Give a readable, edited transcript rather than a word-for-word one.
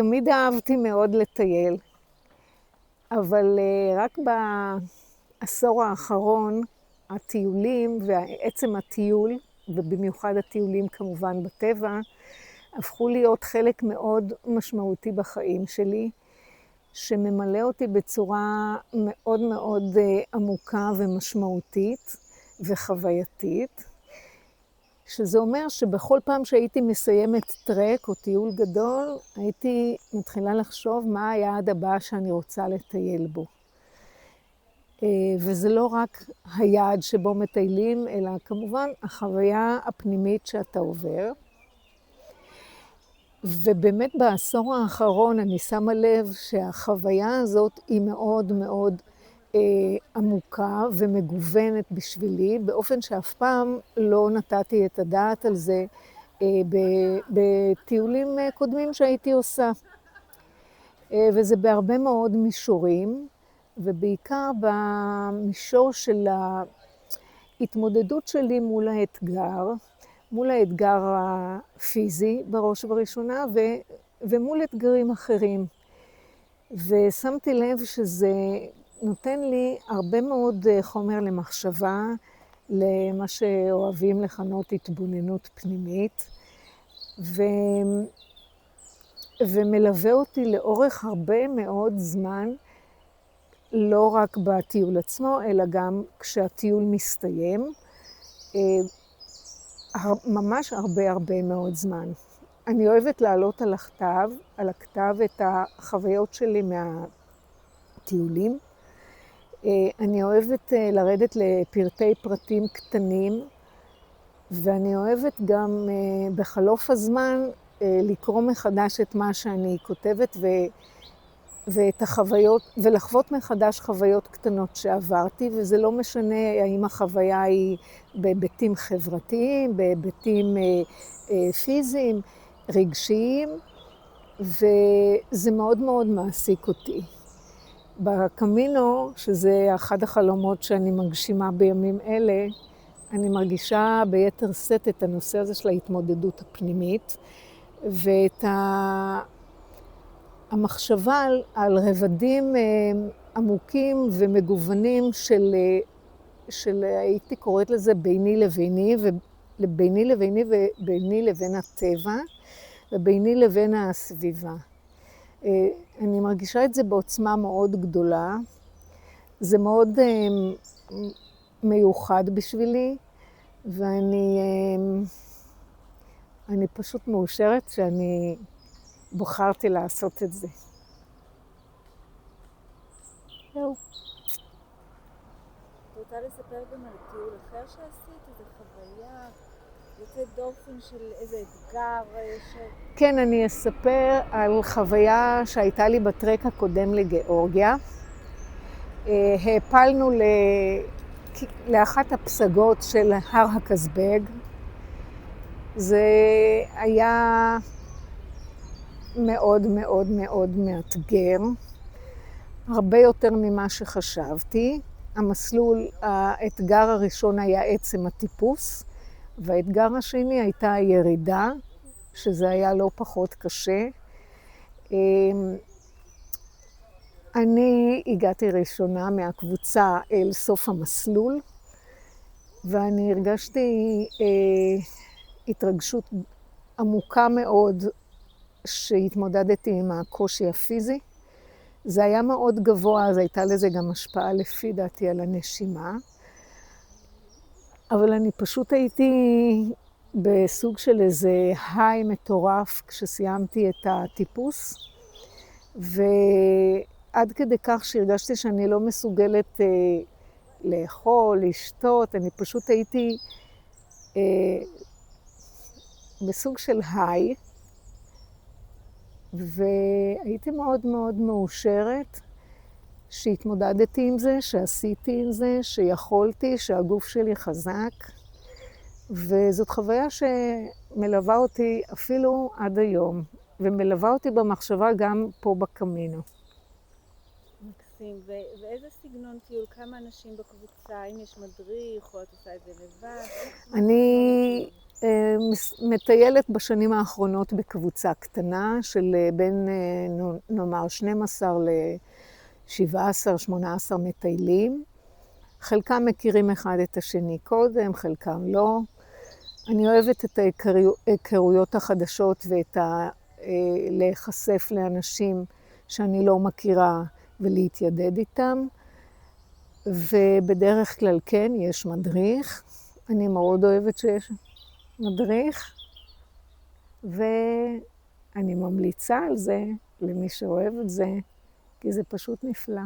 תמיד אהבתי מאוד לטייל, אבל רק בעשור האחרון הטיולים ועצם הטיול, ובמיוחד הטיולים כמובן בטבע, הפכו להיות חלק מאוד משמעותי בחיים שלי, שממלא אותי בצורה מאוד מאוד עמוקה ומשמעותית וחווייתית, שזה אומר שבכל פעם שהייתי מסיימת טרק או טיול גדול, הייתי מתחילה לחשוב מה היעד הבא שאני רוצה לטייל בו. וזה לא רק היעד שבו מטיילים, אלא כמובן החוויה הפנימית שאתה עובר. ובאמת בעשור האחרון אני שמה לב שהחוויה הזאת היא מאוד מאוד עמוקה ומגוונת בשבילי, באופן שאף פעם לא נתתי את הדעת על זה בטיולים קודמים שהייתי עושה. וזה בהרבה מאוד מישורים, ובעיקר במישור של ההתמודדות שלי מול האתגר הפיזי בראש ובראשונה, ומול אתגרים אחרים. ושמתי לב שזה נותן לי הרבה מאוד חומר למחשבה, למה שאוהבים לכנות התבוננות פנימית, ומלווה אותי לאורך הרבה מאוד זמן, לא רק בטיול עצמו, אלא גם כשהטיול מסתיים, ממש הרבה מאוד זמן. אני אוהבת לעלות על הכתב את החוויות שלי מהטיולים. אני אוהבת לרדת לפרטי פרטים קטנים, ואני אוהבת גם בחלוף הזמן לקרוא מחדש את מה שאני כותבת ואת החוויות, ולחוות מחדש חוויות קטנות שעברתי, וזה לא משנה האם החוויה היא בהיבטים חברתיים, בהיבטים פיזיים, רגשיים, וזה מאוד מאוד מעסיק אותי. בקמינו, שזה אחד החלומות שאני מגשימה בימים אלה, אני מרגישה ביתר שאת את הנושא הזה של ההתמודדות הפנימית, ואת המחשבה על רבדים עמוקים ומגוונים של הייתי קוראת לזה ביני לביני, וביני לבין הטבע, וביני לבין הסביבה. אני מרגישה את זה בעוצמה מאוד גדולה. זה מאוד מיוחד בשבילי, ואני פשוט מאושרת שאני בחרתי לעשות את זה. זהו. את רוצה לספר גם על טיול אחר שעשית? איזו חוויה, יוצאת דופן של איזה אתגר כן, אני אספר על חוויה שהייתה לי בטרק הקודם לגיאורגיה. העפלנו לאחת הפסגות של הר הקזבג. זה היה מאוד מאוד מאוד מאתגר, הרבה יותר ממה שחשבתי. האתגר הראשון היה עצם הטיפוס, והאתגר השני הייתה הירידה, שזה היה לא פחות קשה. אני הגעתי ראשונה מהקבוצה אל סוף המסלול, ואני הרגשתי התרגשות עמוקה מאוד שהתמודדתי עם הקושי הפיזי. זה היה מאוד גבוה, אז הייתה לזה גם השפעה לפי דעתי על הנשימה. אבל אני פשוט הייתי בסוג של איזה היי מטורף כשסיימתי את הטיפוס, ועד כדי כך שהרגשתי שאני לא מסוגלת לאכול, לשתות, אני פשוט הייתי בסוג של היי, והייתי מאוד מאוד מאושרת שהתמודדתי עם זה, שעשיתי עם זה, שיכולתי, שהגוף שלי חזק. וזאת חוויה שמלווה אותי אפילו עד היום, ומלווה אותי במחשבה גם פה בקמינו. מקסים. ואיזה סגנון טיול? כמה אנשים בקבוצה? האם יש מדריך או את עושה את זה לבד? מטיילת בשנים האחרונות בקבוצה קטנה של בין, נאמר, 12 ל-17, 18 מטיילים. חלקם מכירים אחד את השני קודם, חלקם לא. אני אוהבת את ההיכרויות החדשות ואת להיחשף לאנשים שאני לא מכירה ולהתיידד איתם. ובדרך כלל כן, יש מדריך. אני מאוד אוהבת שיש מדריך, ואני ממליצה על זה למי שאוהב את זה, כי זה פשוט נפלא.